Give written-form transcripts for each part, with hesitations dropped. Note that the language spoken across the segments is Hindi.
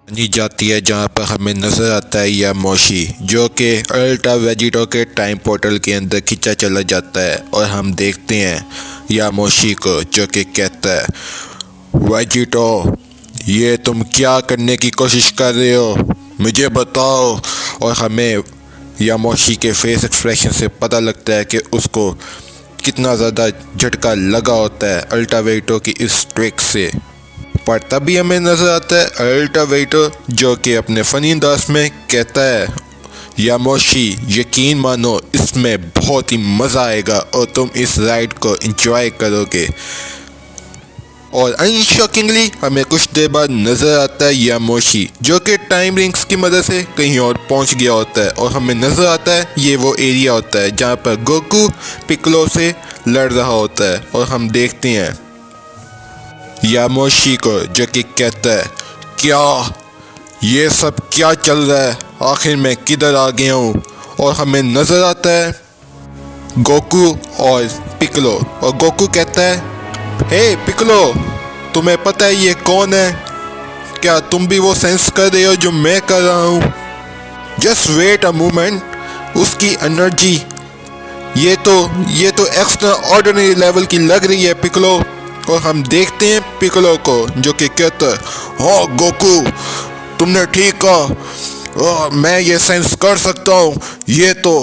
नी जाती है जहाँ पर हमें नज़र आता है यामोशी जो कि अल्ट्रा वेजिटो के टाइम पोर्टल के अंदर खींचा चला जाता है और हम देखते हैं यामोशी को जो कि कहता है वेजिटो ये तुम क्या करने की कोशिश कर रहे हो मुझे बताओ। और हमें यामोशी के फेस एक्सप्रेशन से पता लगता है कि उसको कितना ज़्यादा झटका लगा होता है अल्ट्रा वेजिटो की इस ट्रिक से। पर तभी हमें नजर आता है अल्ट्रा वेजिटो जो कि अपने फनी अंदाज में कहता है यामोशी यकीन मानो इसमें बहुत ही मज़ा आएगा और तुम इस राइड को एंजॉय करोगे। और अनशॉकिंगली हमें कुछ देर बाद नज़र आता है यामोशी जो कि टाइम रिंग्स की मदद से कहीं और पहुंच गया होता है और हमें नज़र आता है ये वो एरिया होता है जहां पर गोकू पिक्कोलो से लड़ रहा होता है। और हम देखते हैं यामोशी को जो कि कहता है क्या ये सब क्या चल रहा है, आखिर मैं किधर आ गया हूँ। और हमें नज़र आता है गोकू और पिक्कोलो और गोकू कहता है हे पिक्कोलो तुम्हें पता है ये कौन है, क्या तुम भी वो सेंस कर रहे हो जो मैं कर रहा हूँ। जस्ट वेट अ मोमेंट उसकी एनर्जी ये तो एक्स्ट्रा ऑर्डिनरी लेवल की लग रही है पिक्कोलो। और हम देखते हैं पिक्कोलो को जो कि कहता है हाँ गोकू तुमने ठीक कहा, मैं ये सेंस कर सकता हूँ, ये तो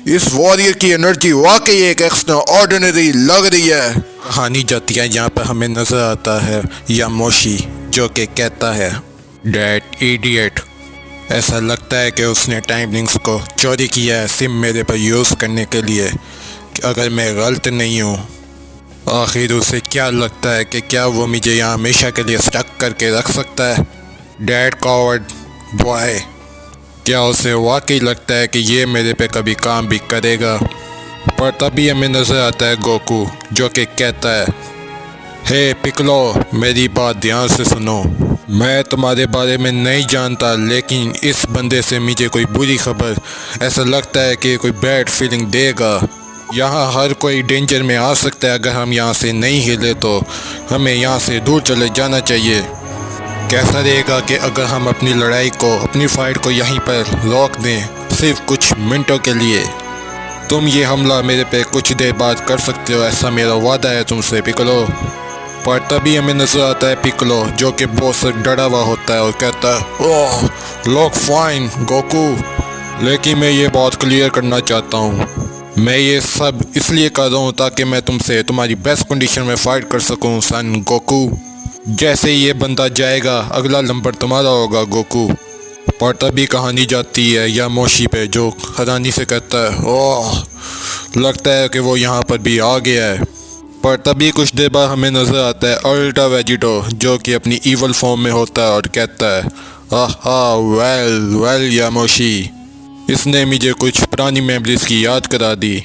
इस वॉरियर की एनर्जी वाकई एक एक्स्ट्रा ऑर्डिनरी लग रही है। कहानी जाती है यहाँ पर हमें नज़र आता है यामोशी जो कि कहता है डैट इडियट ऐसा लगता है कि उसने टाइम लिंक्स को चोरी किया है सिम मेरे पर यूज़ करने के लिए, अगर मैं गलत नहीं हूँ। आखिर उसे क्या लगता है कि क्या वो मुझे यहाँ हमेशा के लिए स्टक करके रख सकता है। डैड कॉवर्ड बॉय क्या उसे वाकई लगता है कि ये मेरे पे कभी काम भी करेगा। पर तभी हमें नज़र आता है गोकू जो कि कहता है हे पिक्कोलो मेरी बात ध्यान से सुनो, मैं तुम्हारे बारे में नहीं जानता लेकिन इस बंदे से मुझे कोई बुरी खबर ऐसा लगता है कि कोई बैड फीलिंग देगा। यहाँ हर कोई डेंजर में आ सकता है, अगर हम यहाँ से नहीं हिले तो हमें यहाँ से दूर चले जाना चाहिए। कैसा रहेगा कि अगर हम अपनी लड़ाई को अपनी फाइट को यहीं पर रोक दें सिर्फ कुछ मिनटों के लिए। तुम ये हमला मेरे पे कुछ देर बाद कर सकते हो, ऐसा मेरा वादा है तुमसे पिक्कोलो। पर तभी हमें नजर आता है पिक्कोलो जो कि बहुत से डरा हुआ होता है और कहता है ओह लुक फाइन गोकू, लेकिन मैं ये बात क्लियर करना चाहता हूँ, मैं ये सब इसलिए कर रहा हूँ ताकि मैं तुमसे तुम्हारी बेस्ट कंडीशन में फाइट कर सकूँ सन गोकू। जैसे ये बंदा जाएगा अगला नंबर तुम्हारा होगा गोकू। पर तभी कहानी जाती है यामोशी पे जो हैरानी से कहता है ओह लगता है कि वो यहाँ पर भी आ गया है। पर तभी कुछ देर बाद हमें नज़र आता है अल्ट्रा वेजिटो जो कि अपनी ईवल फॉर्म में होता है और कहता है आहा वेल यामोशी, इसने मुझे कुछ पुरानी मेमोरीज की याद करा दी।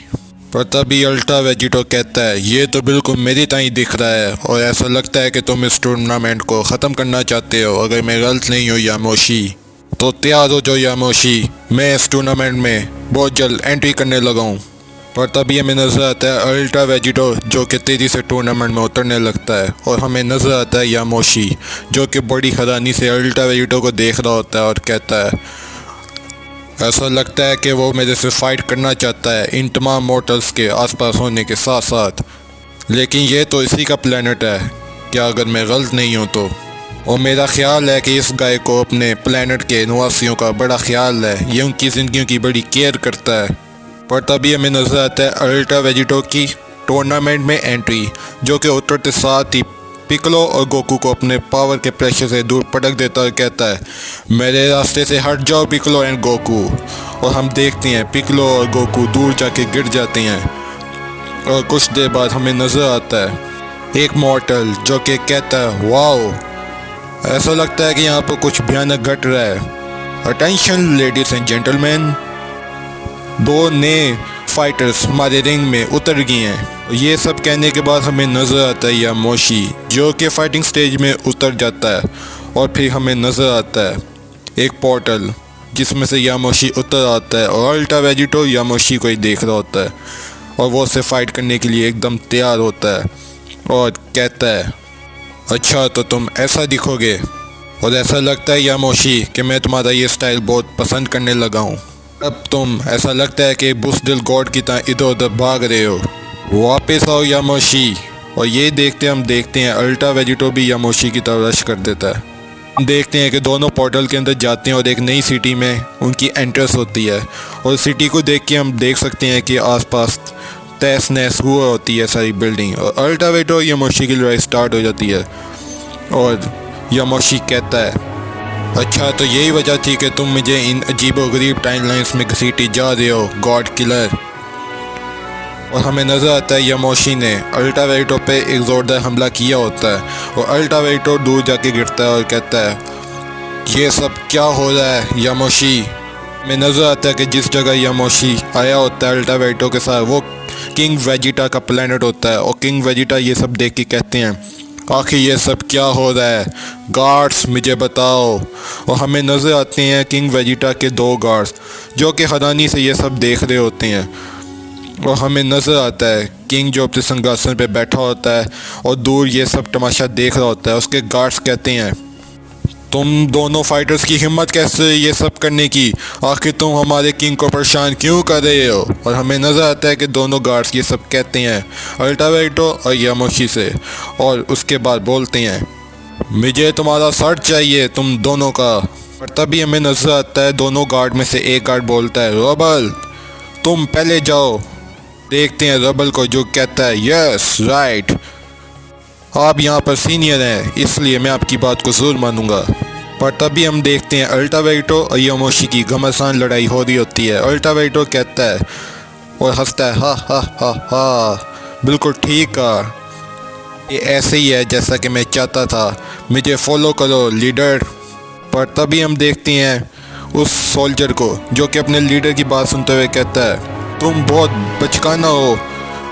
पर तभी अल्ट्रा वेजिटो कहता है ये तो बिल्कुल मेरी तरह ही दिख रहा है और ऐसा लगता है कि तुम इस टूर्नामेंट को ख़त्म करना चाहते हो, अगर मैं गलत नहीं हूँ यामोशी तो तैयार हो जाओ यामोशी, मैं इस टूर्नामेंट में बहुत जल्द एंट्री करने लगा हूँ। पर तभी हमें नज़र आता है अल्ट्रा वेजिटो जो कि तेज़ी से टूर्नामेंट में उतरने लगता है और हमें नज़र आता है यामोशी जो कि बड़ी हैरानी से अल्ट्रा वेजिटो को देख रहा होता है और कहता है ऐसा लगता है कि वो मेरे से फाइट करना चाहता है इन तमाम मोटर्स के आसपास होने के साथ साथ, लेकिन ये तो इसी का प्लेनेट है क्या अगर मैं गलत नहीं हूँ तो। और मेरा ख्याल है कि इस गाय को अपने प्लेनेट के निवासियों का बड़ा ख्याल है, ये उनकी ज़िंदगियों की बड़ी केयर करता है। पर तभी हमें नज़र आता है अल्ट्रा वेजिटो की टूर्नामेंट में एंट्री जो कि उतरते साथ ही पिक्कोलो और गोकू को अपने पावर के प्रेशर से दूर पटक देता और कहता है मेरे रास्ते से हट जाओ पिक्कोलो एंड गोकू। और हम देखते हैं पिक्कोलो और गोकू दूर जाके गिर जाते हैं। और कुछ देर बाद हमें नज़र आता है एक मॉर्टल जो कि कहता है वाओ ऐसा लगता है कि यहाँ पर कुछ भयानक घट रहा है। अटेंशन लेडीज एंड जेंटलमैन, दो नए फाइटर्स हमारे रिंग में उतर गए हैं। ये सब कहने के बाद हमें नज़र आता है यामोशी जो कि फाइटिंग स्टेज में उतर जाता है और फिर हमें नज़र आता है एक पोर्टल जिसमें से यामोशी उतर आता है और अल्ट्रा वेजिटो यामोशी को ही देख रहा होता है और वो उससे फाइट करने के लिए एकदम तैयार होता है और कहता है अच्छा तो तुम ऐसा दिखोगे। और ऐसा लगता है यामोशी कि मैं तुम्हारा ये स्टाइल बहुत पसंद करने लगा हूँ। अब तुम ऐसा लगता है कि बुज़दिल गॉड की तरह इधर उधर भाग रहे हो। वापस आओ यामोशी। और ये हम देखते हैं अल्ट्रा वेजिटो भी यामोशी की तरफ रश कर देता है। हम देखते हैं कि दोनों पोर्टल के अंदर जाते हैं और एक नई सिटी में उनकी एंट्रेंस होती है। और सिटी को देख के हम देख सकते हैं कि आसपास तहस नहस हुआ होती है सारी बिल्डिंग। और अल्ट्रा वेजिटो यामोशी की लड़ाई स्टार्ट हो जाती है। और यामोशी कहता है, अच्छा तो यही वजह थी कि तुम मुझे इन अजीबोगरीब टाइमलाइंस में घसीटी जा रहे हो गॉड किलर। और हमें नज़र आता है यामोशी ने अल्ट्रा वेजिटो पे एक ज़ोरदार हमला किया होता है। और अल्ट्रा वेजिटो दूर जाके गिरता है और कहता है, ये सब क्या हो रहा है यामोशी। हमें नज़र आता है कि जिस जगह यामोशी आया होता है अल्ट्रा वेजिटो के साथ वो किंग वेजिटा का प्लेनेट होता है। और किंग वेजिटा ये सब देख के कहते हैं, आखिर ये सब क्या हो रहा है, गार्ड्स मुझे बताओ। और हमें नज़र आते हैं किंग वेजिटा के 2 गार्ड्स जो कि हैरानी से ये सब देख रहे होते हैं। और हमें नज़र आता है किंग जो अपने सिंहासन पे बैठा होता है और दूर ये सब तमाशा देख रहा होता है। उसके गार्ड्स कहते हैं, तुम दोनों फाइटर्स की हिम्मत कैसे ये सब करने की, आखिर तुम हमारे किंग को परेशान क्यों कर रहे हो। और हमें नज़र आता है कि दोनों गार्ड्स ये सब कहते हैं अल्ट्रा वेजिटो और यामोशी से। और उसके बाद बोलते हैं, मुझे तुम्हारा सर चाहिए तुम दोनों का। और तभी हमें नज़र आता है दोनों गार्ड में से एक गार्ड बोलता है, रबल तुम पहले जाओ। देखते हैं रबल को जो कहता है, यस राइट, आप यहाँ पर सीनियर हैं इसलिए मैं आपकी बात को ज़रूर मानूंगा। पर तभी हम देखते हैं अल्ट्रा वेजिटो और यामोशी की घमासान लड़ाई हो रही होती है। अल्ट्रा वेजिटो कहता है और हंसता है, हा हा हा हा, बिल्कुल ठीक है, ये ऐसे ही है जैसा कि मैं चाहता था, मुझे फॉलो करो लीडर। पर तभी हम देखते हैं उस सोल्जर को जो कि अपने लीडर की बात सुनते हुए कहता है, तुम बहुत बचकाना हो,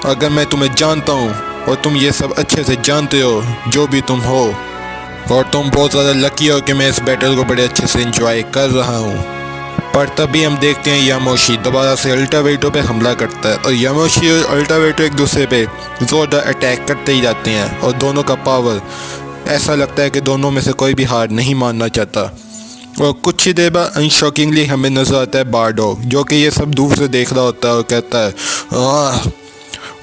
अगर मैं तुम्हें जानता हूँ और तुम ये सब अच्छे से जानते हो जो भी तुम हो, और तुम बहुत ज़्यादा लकी हो कि मैं इस बैटल को बड़े अच्छे से एंजॉय कर रहा हूँ। पर तभी हम देखते हैं यामोशी दोबारा से अल्ट्रा वेजिटो पे हमला करता है। और यामोशी और अल्ट्रा वेजिटो एक दूसरे पे ज़ोरदार अटैक करते ही जाते हैं। और दोनों का पावर ऐसा लगता है कि दोनों में से कोई भी हार नहीं मानना चाहता। और कुछ ही देर बाद अनशॉकिंगली हमें नज़र आता है बारडोग जो कि ये सब दूर से देख रहा होता है और कहता है,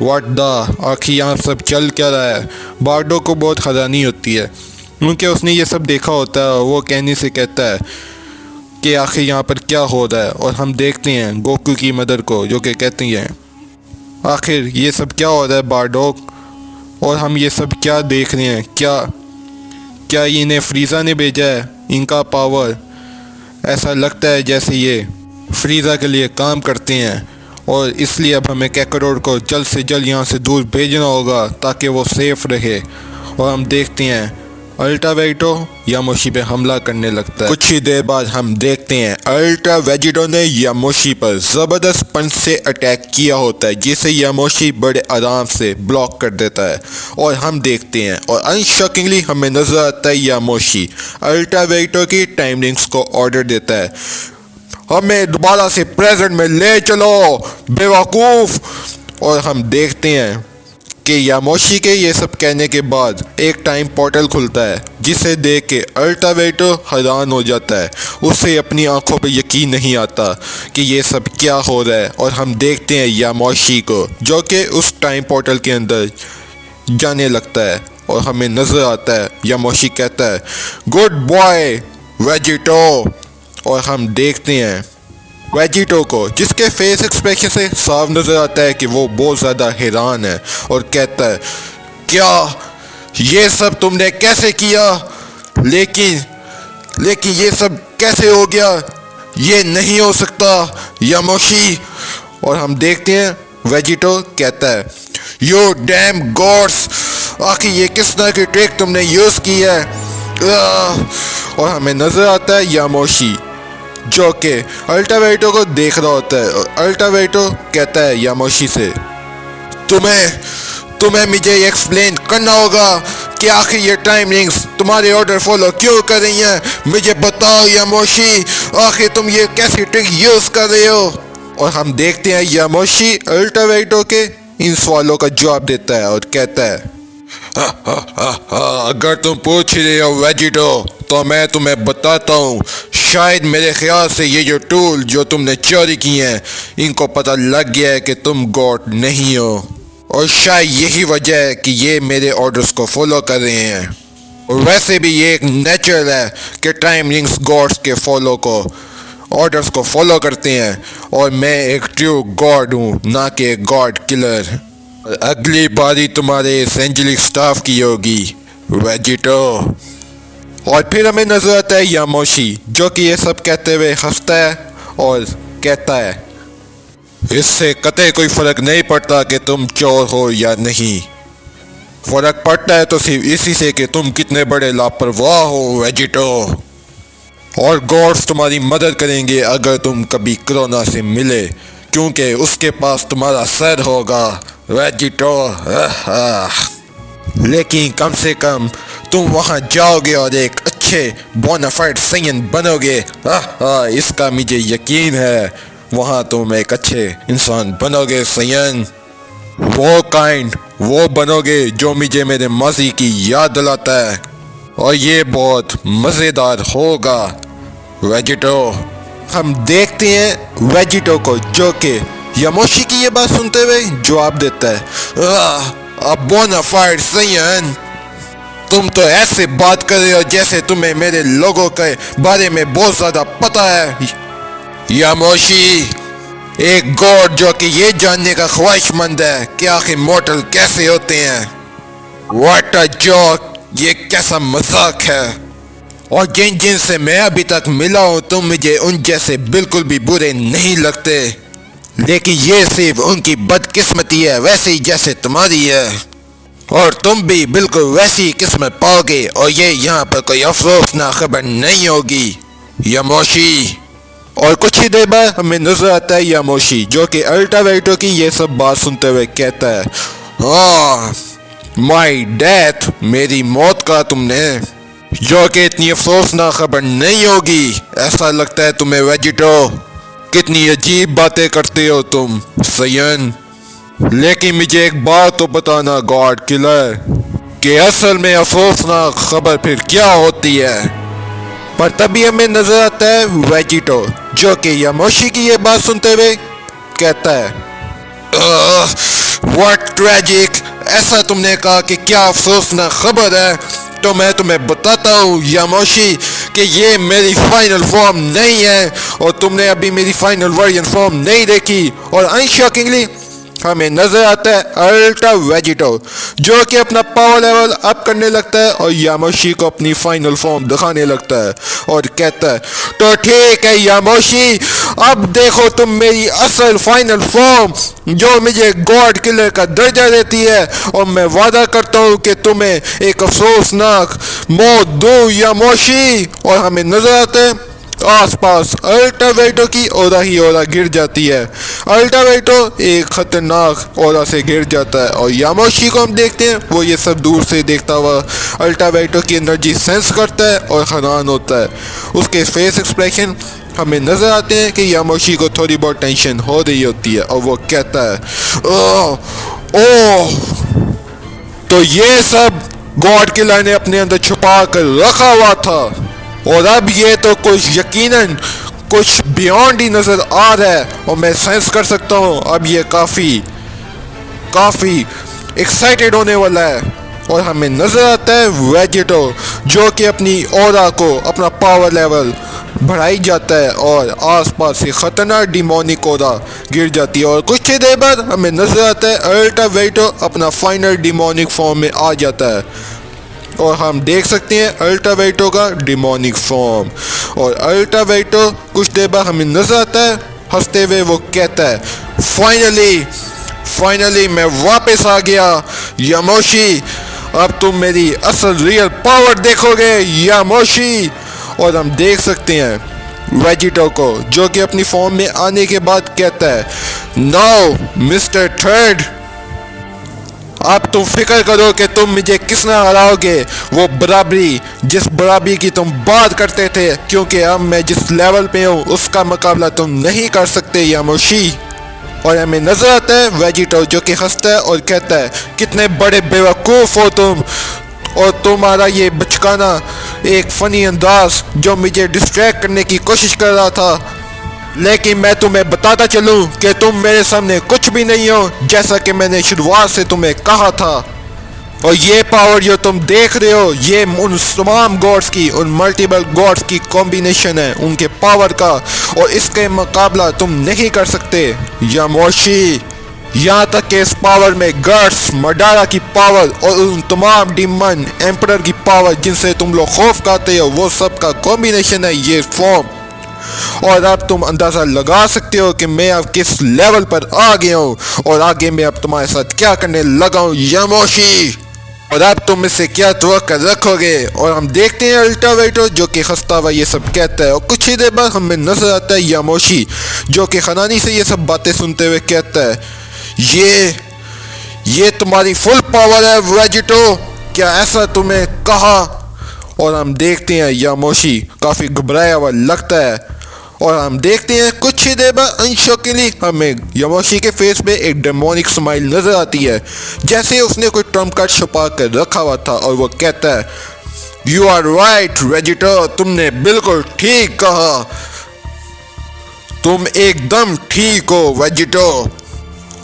व्हाट द, आखिर यहाँ सब चल क्या रहा है। बारडोग को बहुत हैरानी होती है क्योंकि उसने ये सब देखा होता है। और वो कहने से कहता है कि आखिर यहाँ पर क्या हो रहा है। और हम देखते हैं गोकू की मदर को जो कि कहती हैं, आखिर ये सब क्या हो रहा है बारडोग, और हम ये सब क्या देख रहे हैं, क्या इन्हें फ्रीज़ा ने भेजा है, इनका पावर ऐसा लगता है जैसे ये फ्रीज़ा के लिए काम करते हैं। और इसलिए अब हमें कैकारोड को जल्द से जल्द यहाँ से दूर भेजना होगा ताकि वो सेफ रहे। और हम देखते हैं अल्ट्रा वेजिटो यामोशी पे हमला करने लगता है। कुछ ही देर बाद हम देखते हैं अल्ट्रा वेजिटो ने यामोशी पर ज़बरदस्त पंच से अटैक किया होता है जिसे यामोशी बड़े आराम से ब्लॉक कर देता है। और हम देखते हैं और अनशॉकिंगली हमें नज़र आता है यामोशी अल्ट्रा वेजिटो की टाइम लिंक्स को ऑर्डर देता है, हमें दोबारा से प्रेजेंट में ले चलो बेवकूफ़। और हम देखते हैं कि यामोशी के ये सब कहने के बाद एक टाइम पोर्टल खुलता है जिसे देख के अल्ट्रा वेजिटो हैरान हो जाता है। उसे अपनी आंखों पे यकीन नहीं आता कि ये सब क्या हो रहा है। और हम देखते हैं यामोशी को जो कि उस टाइम पोर्टल के अंदर जाने लगता है। और हमें नज़र आता है यामोशी कहता है, गुड बॉय वेजिटो। और हम देखते हैं वेजिटो को जिसके फेस एक्सप्रेशन से साफ नज़र आता है कि वो बहुत ज़्यादा हैरान है। और कहता है, क्या ये सब तुमने कैसे किया, लेकिन ये सब कैसे हो गया, ये नहीं हो सकता यामोशी। और हम देखते हैं वेजिटो कहता है, यू डैम गॉड्स, आखिर ये किस तरह की ट्रिक तुमने यूज़ की है। और हमें नज़र आता है यामोशी जो कि अल्ट्रा वेजिटो को देख रहा होता है। और अल्ट्रा वेजिटो कहता है यामोशी से, तुम्हें मुझे एक्सप्लेन करना होगा कि आखिर ये टाइम लिंक्स तुम्हारे ऑर्डर फॉलो क्यों कर रही हैं, मुझे बताओ यामोशी, आखिर तुम ये कैसी ट्रिक यूज़ कर रहे हो। और हम देखते हैं यामोशी अल्ट्रा वेजिटो के इन सवालों का जवाब देता है और कहता है, अगर तुम पूछ रहे हो वेजिटो तो मैं तुम्हें बताता हूँ। शायद मेरे ख्याल से ये जो टूल जो तुमने चोरी किए हैं, इनको पता लग गया है कि तुम गॉड नहीं हो, और शायद यही वजह है कि ये मेरे ऑर्डर्स को फॉलो कर रहे हैं। और वैसे भी ये एक नेचुरल है कि टाइम लिंक्स गॉड्स के ऑर्डर्स को फॉलो करते हैं, और मैं एक ट्रू गॉड हूँ, ना कि एक गॉड किलर। अगली बारी तुम्हारे एंजेलिक स्टाफ की होगी, वेजिटो। और फिर हमें नजर आता है यामोशी, जो कि ये सब कहते हुए हंसता है और कहता है, इससे कतई कोई फर्क नहीं पड़ता कि तुम चोर हो या नहीं। फर्क पड़ता है तो सिर्फ इसी से कि तुम कितने बड़े लापरवाह हो, वेजिटो। और गॉड्स तुम्हारी मदद करेंगे अगर तुम कभी कोरोना से मिले, क्योंकि उसके पास तुम्हारा सर होगा, वेजिटो। लेकिन कम से कम तुम वहां जाओगे और एक अच्छे बोनाफाइड सैयन बनोगे। इसका मुझे यकीन है, वहां तुम एक अच्छे इंसान बनोगे सैयन। वो बनोगे जो मुझे मेरे माजी की याद दिलाता है, और ये बहुत मज़ेदार होगा, वेजिटो। हम देखते हैं वेजिटो को, जो कि यामोशी की ये बात सुनते हुए जवाब देता है, अब बोनाफाइड सैयन, तुम तो ऐसे बात कर रहे हो जैसे तुम्हें मेरे लोगों के बारे में बहुत ज्यादा पता है। यामोशी, एक गॉड जो कि ये जानने का ख्वाहिशमंद है कि आखिर मॉर्टल कैसे होते हैं। व्हाट अ जोक, ये कैसा मजाक है। और जिन से मैं अभी तक मिला हूँ, तुम मुझे उन जैसे बिल्कुल भी बुरे नहीं लगते, लेकिन ये सिर्फ उनकी बदकिस्मती है, वैसे ही जैसे तुम्हारी है। और तुम भी बिल्कुल वैसी किस्मत पाओगे, और ये यहाँ पर कोई अफसोसनाक खबर नहीं होगी, यामोशी। और कुछ ही देर बाद हमें नजर आता है यामोशी, जो कि अल्टावेटो की ये सब बात सुनते हुए कहता है, माई डेथ, मेरी मौत का तुमने, जो कि इतनी अफसोसनाक खबर नहीं होगी, ऐसा लगता है तुम्हें, वेजिटो। कितनी अजीब बातें करते हो तुम, सैयन। लेकिन मुझे एक बात तो बताना, गॉड किलर, कि असल में अफसोसनाक खबर फिर क्या होती है। पर तभी हमें नजर आता है वेजिटो, जो कि यामोशी की ये बात सुनते हुए कहता है, व्हाट ट्रेजिक, ऐसा तुमने कहा कि क्या अफसोसनाक खबर है, तो मैं तुम्हें बताता हूँ यामोशी कि ये मेरी फाइनल फॉर्म नहीं है, और तुमने अभी मेरी फाइनल वर्जन फॉर्म नहीं देखी। और अनशॉकिंगली हमें नजर आता है अल्ट्रा वेजिटो, जो कि अपना पावर लेवल अप करने लगता है और यामोशी को अपनी फाइनल फॉर्म दिखाने लगता है और कहता है, तो ठीक है यामोशी, अब देखो तुम मेरी असल फाइनल फॉर्म, जो मुझे गॉड किलर का दर्जा देती है, और मैं वादा करता हूँ कि तुम्हें एक अफसोसनाक मौत दूं, यामोशी। और हमें नजर आता है आसपास अल्टावेटो की ओरा ही ओरा गिर जाती है। अल्टावेटो एक खतरनाक ओरा से गिर जाता है, और यामोशी को हम देखते हैं, वो ये सब दूर से देखता हुआ अल्टावेटो की एनर्जी सेंस करता है और हैरान होता है। उसके फेस एक्सप्रेशन हमें नजर आते हैं कि यामोशी को थोड़ी बहुत टेंशन हो रही होती है, और वो कहता है, ओह, तो ये सब गॉड किलर ने अपने अंदर छुपा कर रखा हुआ था, और अब ये तो कुछ यकीनन कुछ बियॉन्ड ही नजर आ रहा है, और मैं सेंस कर सकता हूँ अब ये काफी एक्साइटेड होने वाला है। और हमें नजर आता है वेजिटो, जो कि अपनी ऑरा को, अपना पावर लेवल बढ़ाई जाता है, और आसपास से खतरनाक डिमोनिक ऑरा गिर जाती है। और कुछ ही देर बाद हमें नजर आता है अल्टावेटो अपना फाइनल डिमोनिक फॉर्म में आ जाता है, और हम देख सकते हैं अल्टावेटो का डिमोनिक फॉर्म। और अल्टावेटो कुछ देर बाद हमें नजर आता है हंसते हुए, वो कहता है, फाइनली मैं वापस आ गया यामोशी, अब तुम मेरी असल रियल पावर देखोगे यामोशी। और हम देख सकते हैं वेजिटो को, जो कि अपनी फॉर्म में आने के बाद कहता है, नाउ मिस्टर थर्ड, अब तुम फिक्र करो कि तुम मुझे किसने हराओगे, वो बराबरी, जिस बराबरी की तुम बात करते थे, क्योंकि अब मैं जिस लेवल पे हूँ उसका मुकाबला तुम नहीं कर सकते यामोशी। और हमें नजर आता है वेजिटो, जो कि हंसता है और कहता है, कितने बड़े बेवकूफ़ हो तुम, और तुम्हारा ये बचकाना एक फनी अंदाज जो मुझे डिस्ट्रैक्ट करने की कोशिश कर रहा था। लेकिन मैं तुम्हें बताता चलूं कि तुम मेरे सामने कुछ भी नहीं हो, जैसा कि मैंने शुरुआत से तुम्हें कहा था। और ये पावर जो तुम देख रहे हो, ये उन तमाम गॉड्स की, उन मल्टीपल गॉड्स की कॉम्बिनेशन है, उनके पावर का, और इसके मुकाबला तुम नहीं कर सकते यामोशी। यहाँ तक कि इस पावर में गर्ट्स, मडारा की पावर और उन तमाम डीमन एम्परर की पावर जिनसे तुम लोग खौफ खाते हो, वो सब का कॉम्बिनेशन है ये फॉर्म। और अब तुम अंदाजा लगा सकते हो कि मैं अब किस लेवल पर आ गया हूँ और आगे मैं अब तुम्हारे साथ क्या करने लगा हूँ यामोशी। और अब तुम इससे क्या तवक्को रखोगे। और हम देखते हैं अल्टावेटो जो कि खस्ता हुआ ये सब कहता है, और कुछ ही देर बाद हमें नजर आता है यामोशी जो कि खनानी से ये सब बातें सुनते हुए कहता है, ये तुम्हारी फुल पावर है वेजिटो, क्या ऐसा तुम्हें कहा। और हम देखते हैं यामोशी काफ़ी घबराया हुआ लगता है। और हम देखते हैं कुछ ही देर बाद अनशॉकिंगली हमें यामोशी के फेस पे एक डेमोनिक स्माइल नजर आती है, जैसे उसने कोई ट्रम्प कार्ड छुपा कर रखा हुआ था। और वो कहता है, यू आर राइट वेजिटो, तुमने बिल्कुल ठीक कहा, तुम एकदम ठीक हो वेजिटो।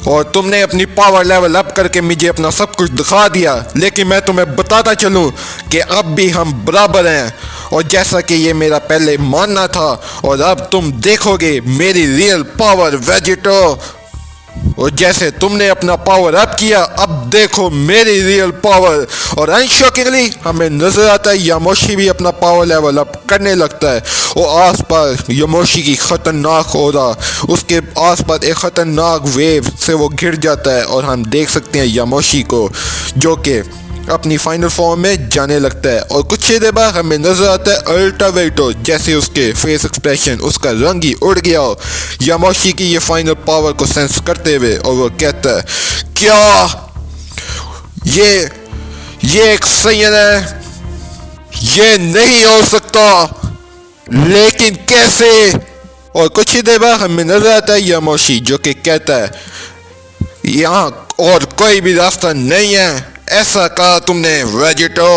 और तुमने अपनी पावर लेवल अप करके मुझे अपना सब कुछ दिखा दिया। लेकिन मैं तुम्हें बताता चलूं कि अब भी हम बराबर हैं, और जैसा कि ये मेरा पहले मानना था, और अब तुम देखोगे मेरी रियल पावर वेजिटो। और जैसे तुमने अपना पावर अप किया, अब देखो मेरी रियल पावर। और अनशॉकिंगली हमें नजर आता है यामोशी भी अपना पावर लेवल अप करने लगता है, और आसपास यामोशी की खतरनाक हो रहा, उसके आसपास एक खतरनाक वेव से वो गिर जाता है। और हम देख सकते हैं यामोशी को जो कि अपनी फाइनल फॉर्म में जाने लगता है। और कुछ ही देर बाद हमें नजर आता है अल्टावेटो, जैसे उसके फेस एक्सप्रेशन, उसका रंग ही उड़ गया हो यामोशी की ये फाइनल पावर को सेंस करते हुए। और वो कहता है, क्या ये एक सैयन है, ये नहीं हो सकता, लेकिन कैसे। और कुछ ही देर बाद हमें नजर आता है यामोशी जो कि कहता है, यहाँ और कोई भी रास्ता नहीं है, ऐसा कहा तुमने वेजिटो।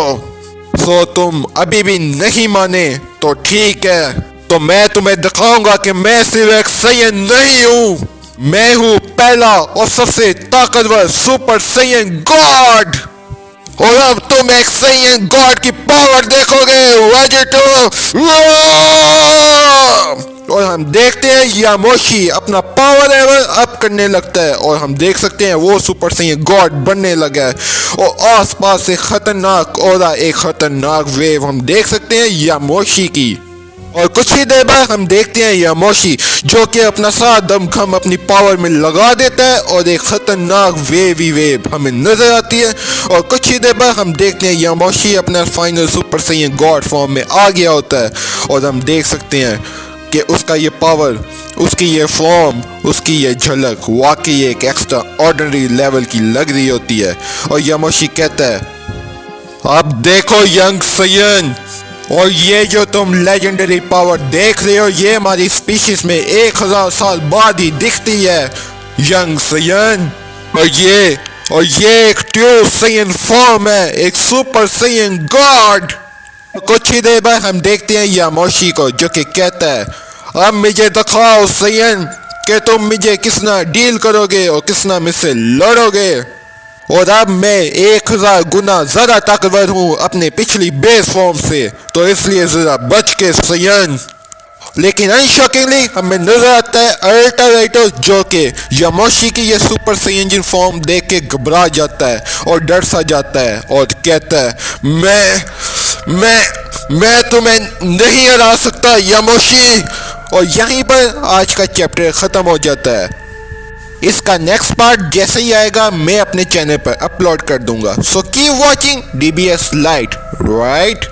सो तुम अभी भी नहीं माने तो ठीक है, तो मैं तुम्हें दिखाऊंगा कि मैं सिर्फ एक सैयन नहीं हूँ, मैं हूँ पहला और सबसे ताकतवर सुपर सैयन गॉड। और अब तुम एक सैयन गॉड की पावर देखोगे वेजिटो। और हम देखते हैं यामोशी अपना पावर लेवल अप करने लगता है, और हम देख सकते हैं वो सुपर सैयन गॉड बनने लगा है। और आसपास से खतरनाक और एक खतरनाक वेव हम देख सकते हैं यामोशी की। और कुछ ही देर बाद हम देखते हैं यामोशी जो कि अपना सारा दमखम अपनी पावर में लगा देता है, और एक खतरनाक वेव हमें नजर आती है। और कुछ ही देर बाद हम देखते हैं यामोशी अपना final super Saiyan God form में आ गया होता है। और हम देख सकते हैं कि उसका ये पावर, उसकी ये फॉर्म, उसकी ये झलक वाकई एक एक्स्ट्रा ऑर्डिनरी लेवल की लग रही होती है। और यामोशी कहता है, अब देखो यंग सैयन, और ये जो तुम लेजेंडरी पावर देख रहे हो, ये हमारी स्पीशीज में 1000 साल बाद ही दिखती है यंग सैयन। और ये एक ट्रू सैयन फॉर्म है, एक सुपर सैयन गॉड। कुछ ही देर बाद हम देखते हैं यामोशी को जो कि कहता है, अब मुझे दिखाओ सैयन कि तुम मुझे किसना डील करोगे और किसना मुझसे लड़ोगे। और अब मैं 1000 गुना ज्यादा ताकतवर हूँ अपने पिछली बेस फॉर्म से, तो इसलिए जरा बच के सैयन। लेकिन अनशॉकिंगली हमें नजर आता है अल्टावेटो जो कि यामोशी की ये सुपर सैयन फॉर्म देख के घबरा जाता है और डर सा जाता है, और कहता है, मैं तुम्हें नहीं हरा सकता यामोशी। और यहीं पर आज का चैप्टर खत्म हो जाता है। इसका नेक्स्ट पार्ट जैसे ही आएगा मैं अपने चैनल पर अपलोड कर दूंगा। So keep watching DBS light, right.